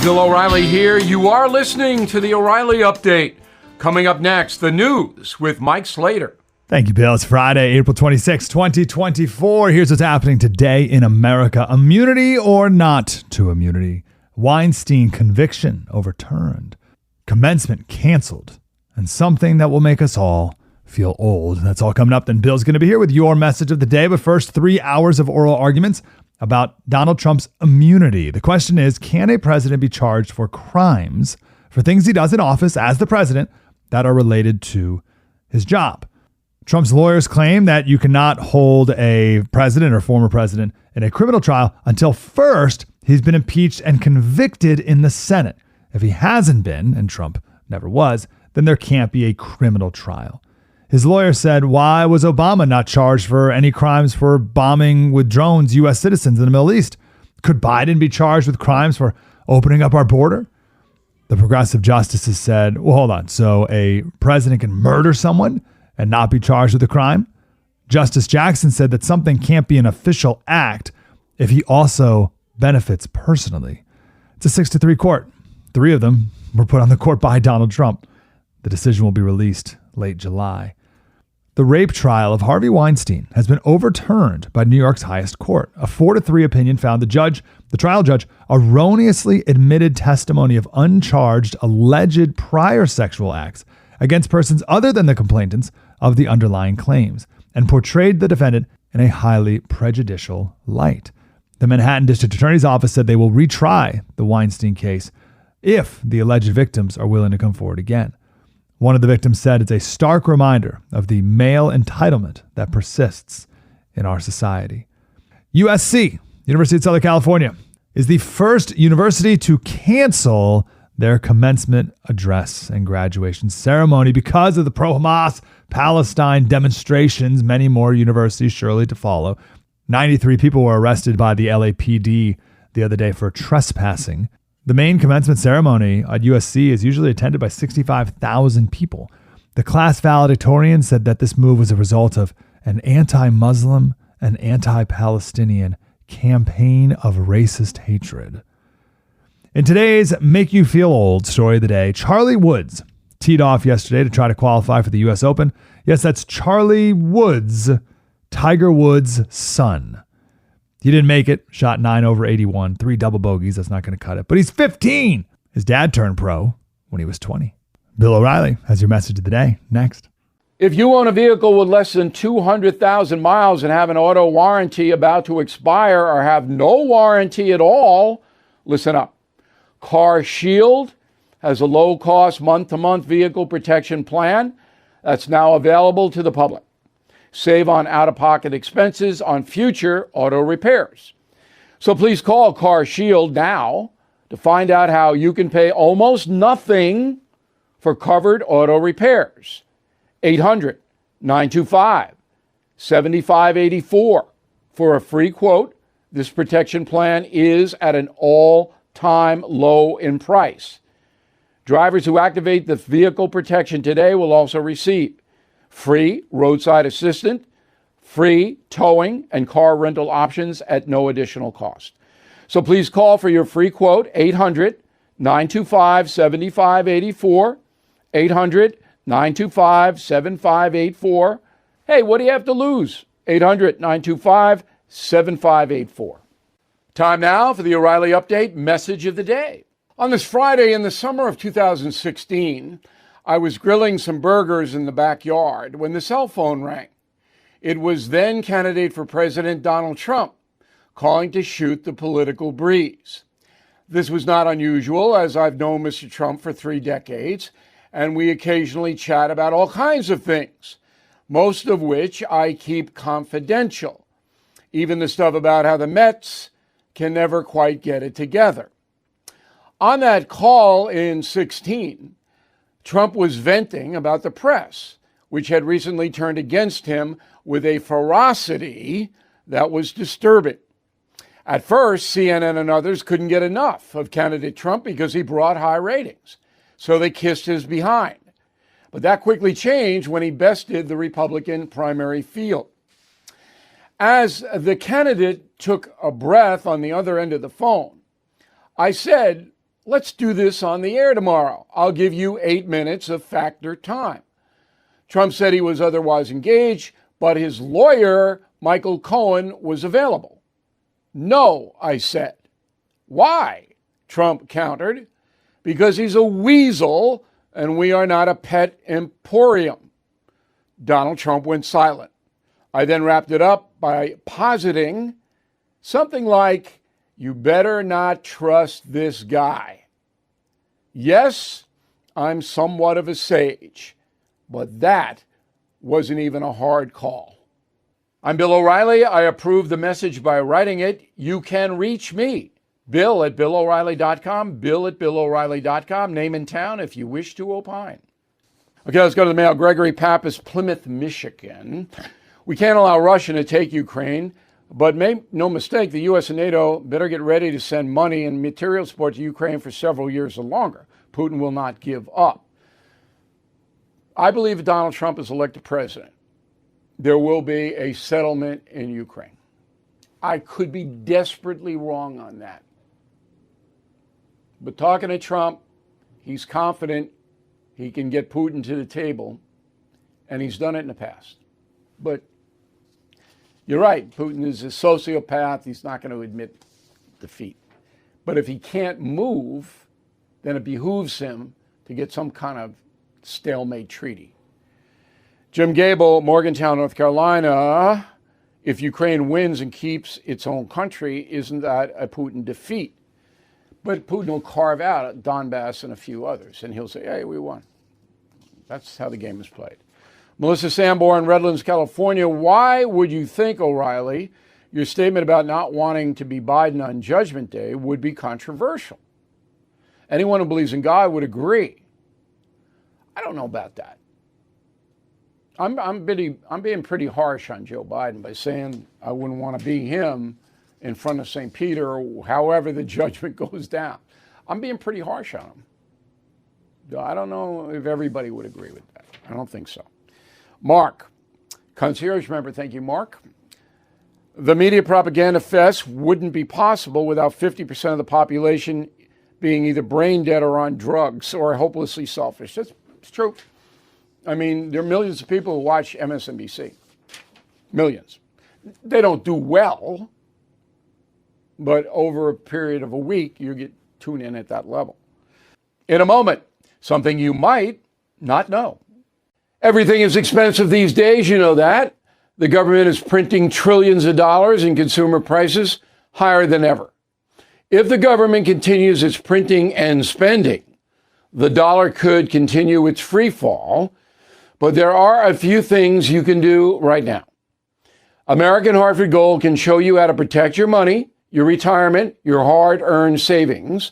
Bill O'Reilly here. You are listening to the O'Reilly Update. Coming up next, the news with Mike Slater. Thank you, Bill. It's Friday, April 26, 2024. Here's what's happening today in America. Immunity or not to immunity. Weinstein conviction overturned. Commencement canceled. And something that will make us all feel old. That's all coming up. Then Bill's going to be here with your message of the day. But first, 3 hours of oral arguments about Donald Trump's immunity. The question is, can a president be charged for crimes for things he does in office as the president that are related to his job? Trump's lawyers claim that you cannot hold a president or former president in a criminal trial until first he's been impeached and convicted in the Senate. If he hasn't been, and Trump never was, then there can't be a criminal trial. His lawyer said, why was Obama not charged for any crimes for bombing with drones U.S. citizens in the Middle East? Could Biden be charged with crimes for opening up our border? The progressive justices said, well, hold on. So a president can murder someone and not be charged with a crime? Justice Jackson said that something can't be an official act if he also benefits personally. It's a 6-3 court. 3 of them were put on the court by Donald Trump. The decision will be released late July. The rape trial of Harvey Weinstein has been overturned by New York's highest court. A 4-3 opinion found the trial judge erroneously admitted testimony of uncharged alleged prior sexual acts against persons other than the complainants of the underlying claims and portrayed the defendant in a highly prejudicial light. The Manhattan District Attorney's Office said they will retry the Weinstein case if the alleged victims are willing to come forward again. One of the victims said it's a stark reminder of the male entitlement that persists in our society. USC, University of Southern California, is the first university to cancel their commencement address and graduation ceremony because of the pro-Hamas Palestine demonstrations. Many more universities surely to follow. 93 people were arrested by the LAPD the other day for trespassing. The main commencement ceremony at USC is usually attended by 65,000 people. The class valedictorian said that this move was a result of an anti-Muslim and anti-Palestinian campaign of racist hatred. In today's Make You Feel Old story of the day, Charlie Woods teed off yesterday to try to qualify for the U.S. Open. Yes, that's Charlie Woods, Tiger Woods' son. He didn't make it, shot 9 over 81, 3 double bogeys. That's not going to cut it. But he's 15. His dad turned pro when he was 20. Bill O'Reilly has your message of the day next. If you own a vehicle with less than 200,000 miles and have an auto warranty about to expire or have no warranty at all, listen up. Car Shield has a low-cost month-to-month vehicle protection plan that's now available to the public. Save on out-of-pocket expenses on future auto repairs. So please call Car Shield now to find out how you can pay almost nothing for covered auto repairs. 800-925-7584 for a free quote. This protection plan is at an all-time low in price. Drivers who activate the vehicle protection today will also receive free roadside assistance, free towing and car rental options at no additional cost. So please call for your free quote, 800-925-7584, 800-925-7584. Hey, what do you have to lose? 800-925-7584. Time now for the O'Reilly Update message of the day. On this Friday in the summer of 2016, I was grilling some burgers in the backyard when the cell phone rang. It was then candidate for President Donald Trump calling to shoot the political breeze. This was not unusual, as I've known Mr. Trump for 3 decades, and we occasionally chat about all kinds of things, most of which I keep confidential, even the stuff about how the Mets can never quite get it together. On that call in 2016, Trump was venting about the press, which had recently turned against him with a ferocity that was disturbing. At first, CNN and others couldn't get enough of candidate Trump because he brought high ratings, so they kissed his behind. But that quickly changed when he bested the Republican primary field. As the candidate took a breath on the other end of the phone, I said, Let's do this on the air tomorrow. I'll give you 8 minutes of factor time. Trump said he was otherwise engaged, but his lawyer, Michael Cohen, was available. No, I said. Why? Trump countered. Because he's a weasel and we are not a pet emporium. Donald Trump went silent. I then wrapped it up by positing something like, you better not trust this guy. Yes, I'm somewhat of a sage, but that wasn't even a hard call. I'm Bill O'Reilly. I approve the message by writing it. You can reach me, Bill at BillO'Reilly.com, Bill at BillO'Reilly.com, name and town if you wish to opine. Okay, let's go to the mail. Gregory Pappas, Plymouth, Michigan. We can't allow Russia to take Ukraine, but make no mistake, the U.S. and NATO better get ready to send money and material support to Ukraine for several years or longer. Putin will not give up. I believe if Donald Trump is elected president, there will be a settlement in Ukraine. I could be desperately wrong on that. But talking to Trump, he's confident he can get Putin to the table, and he's done it in the past. But you're right, Putin is a sociopath. He's not going to admit defeat. But if he can't move, then it behooves him to get some kind of stalemate treaty. Jim Gable, Morgantown, North Carolina. If Ukraine wins and keeps its own country, isn't that a Putin defeat? But Putin will carve out Donbass and a few others, and he'll say, hey, we won. That's how the game is played. Melissa Sanborn, Redlands, California. Why would you think, O'Reilly, your statement about not wanting to be Biden on Judgment Day would be controversial? Anyone who believes in God would agree. I don't know about that. I'm being pretty harsh on Joe Biden by saying I wouldn't want to be him in front of St. Peter or however the judgment goes down. I'm being pretty harsh on him. I don't know if everybody would agree with that. I don't think so. Mark, concierge member, thank you, Mark. The media propaganda fest wouldn't be possible without 50% of the population being either brain dead or on drugs or hopelessly selfish. It's true. I mean, there are millions of people who watch MSNBC. Millions. They don't do well, but over a period of a week, you get tuned in at that level. In a moment, something you might not know. Everything is expensive these days, you know that. The government is printing trillions of dollars and consumer prices higher than ever. If the government continues its printing and spending, the dollar could continue its free fall, but there are a few things you can do right now. American Hartford Gold can show you how to protect your money, your retirement, your hard-earned savings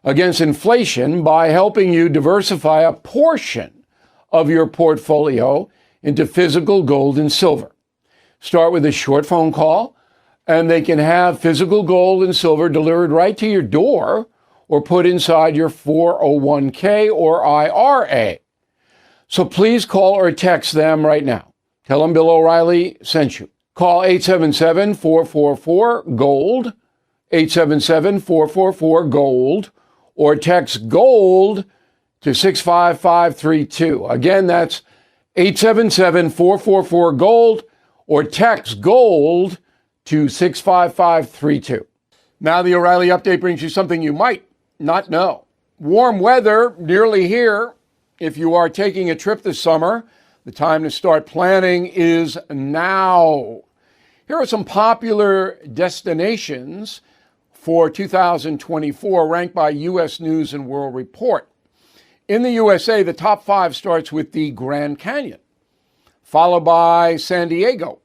against inflation by helping you diversify a portion of your portfolio into physical gold and silver. Start with a short phone call, and they can have physical gold and silver delivered right to your door or put inside your 401k or IRA. So please call or text them right now. Tell them Bill O'Reilly sent you. Call 877-444-GOLD, 877-444-GOLD, or text GOLD to 65532. Again, that's 877-444-GOLD, or text GOLD to 65532. Now the O'Reilly Update brings you something you might not know. Warm weather nearly here. If you are taking a trip this summer, the time to start planning is now. Here are some popular destinations for 2024 ranked by U.S. News and World Report. In the USA, the top 5 starts with the Grand Canyon, followed by San Diego,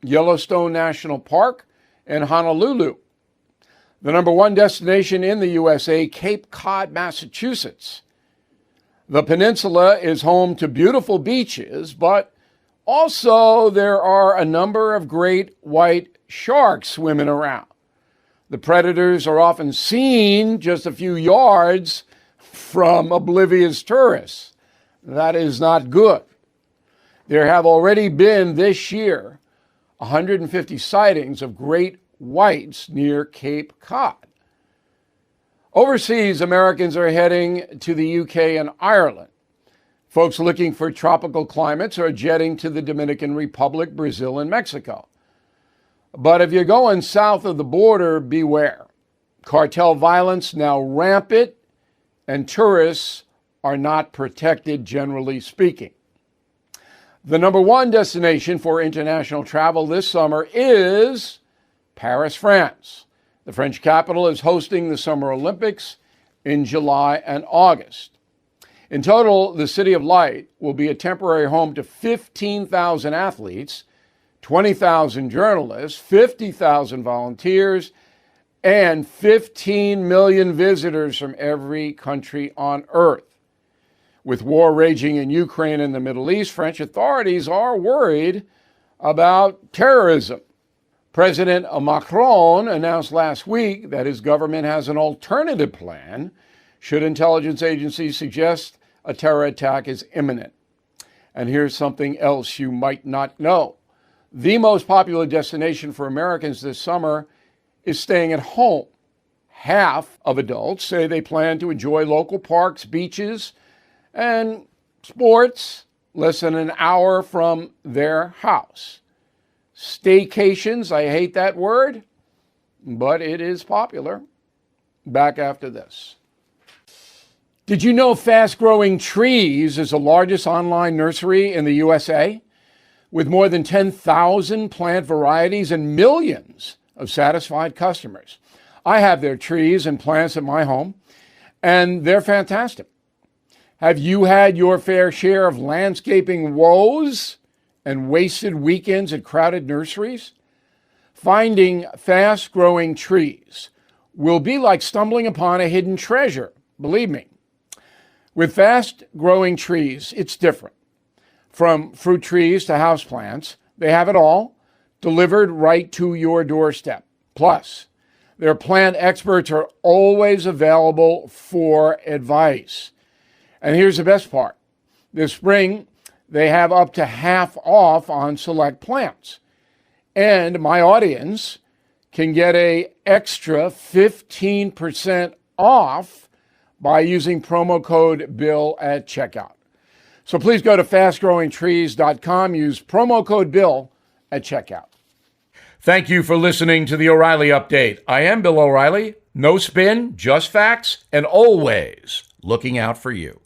Yellowstone National Park, and Honolulu. The number 1 destination in the USA, Cape Cod, Massachusetts. The peninsula is home to beautiful beaches, but also there are a number of great white sharks swimming around. The predators are often seen just a few yards from oblivious tourists. That is not good. There have already been this year 150 sightings of great whites near Cape Cod. Overseas, Americans are heading to the UK and Ireland. Folks looking for tropical climates are jetting to the Dominican Republic, Brazil, and Mexico. But if you're going south of the border, beware. Cartel violence now rampant, and tourists are not protected, generally speaking. The number one destination for international travel this summer is Paris, France. The French capital is hosting the Summer Olympics in July and August. In total, the City of Light will be a temporary home to 15,000 athletes, 20,000 journalists, 50,000 volunteers, and 15 million visitors from every country on earth. With war raging in Ukraine and the Middle East, French authorities are worried about terrorism. President Macron announced last week that his government has an alternative plan should intelligence agencies suggest a terror attack is imminent. And here's something else you might not know. The most popular destination for Americans this summer is staying at home. Half of adults say they plan to enjoy local parks, beaches, and sports less than an hour from their house. Staycations, I hate that word, but it is popular. Back after this. Did you know Fast Growing Trees is the largest online nursery in the USA? With more than 10,000 plant varieties and millions of satisfied customers. I have their trees and plants at my home, and they're fantastic. Have you had your fair share of landscaping woes and wasted weekends at crowded nurseries? Finding fast-growing trees will be like stumbling upon a hidden treasure, believe me. With fast-growing trees, it's different. From fruit trees to houseplants, they have it all, delivered right to your doorstep. Plus, their plant experts are always available for advice. And here's the best part. This spring, they have up to half off on select plants. And my audience can get an extra 15% off by using promo code BILL at checkout. So please go to fastgrowingtrees.com, use promo code BILL at checkout. Thank you for listening to the O'Reilly Update. I am Bill O'Reilly. No spin, just facts, and always looking out for you.